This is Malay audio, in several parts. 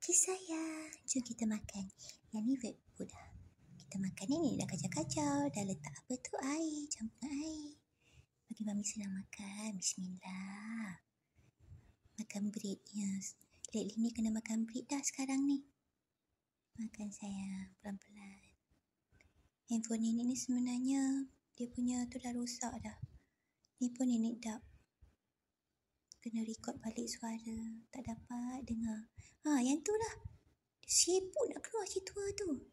Okey sayang, jom kita makan. Yang ni wet food dah. Kita makan ni dah kacau-kacau. Dah letak apa tu? Air, campur air. Bagi Mami senang makan. Bismillah. Makan breadnya. Lately ni kena makan bread dah sekarang ni. Makan sayang, pelan-pelan. Handphone nenek ni sebenarnya dia punya tu dah rosak dah. Ni pun nenek dap. Kena record balik suara. Tak dapat dengar. Yang tu lah. Dia sibuk nak keluar si tua tu.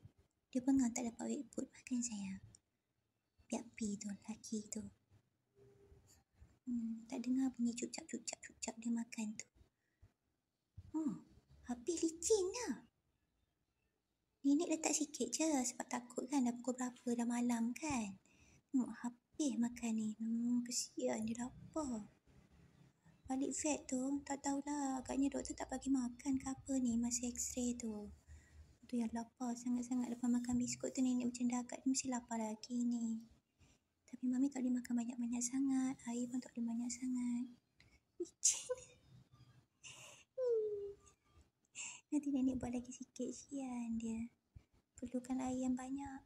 Dia bengang tak dapat wet food. Makan sayang. Piak pi tu, laki tu. Tak dengar bunyi cucap dia makan tu. Habis licin dah. Nenek letak sikit je sebab takut kan dah pukul berapa, dah malam kan. Habis makan ni. Kesian dia lapar. Balik vet tu, tak tahulah agaknya doktor tak bagi makan ke apa ni masa x-ray tu. Tu yang lapar sangat-sangat lepas makan biskut tu nenek macam dah agak mesti lapar lagi ni. Tapi Mami tak boleh makan banyak-banyak sangat. Air pun tak boleh banyak sangat. Licin. Nanti nenek buat lagi sikit, sian dia. Perlukan air yang banyak.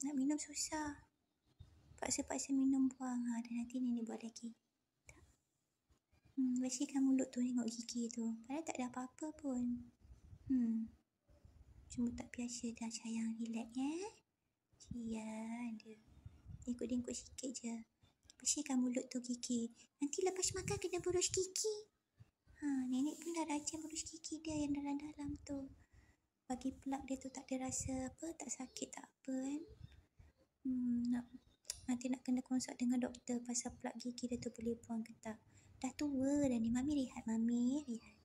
Nak minum susah. Paksa-paksa minum buang. Dan nanti nenek buat lagi. Bersihkan mulut tu, tengok gigi tu. Padahal tak ada apa-apa pun. Cuma tak biasa dah sayang, relax Sian dia. Dengkut-dengkut sikit je. Bersihkan mulut tu gigi. Nanti lepas makan kena burus gigi. Nenek pun dah rajin burus gigi dia yang dalam-dalam tu. Bagi plak dia tu tak ada rasa apa, tak sakit tak apa kan. Nanti nak kena konsult dengan doktor pasal plak gigi dia tu boleh buang ke tak. Dah tua dah ni. Mami rehat, Mami rehat.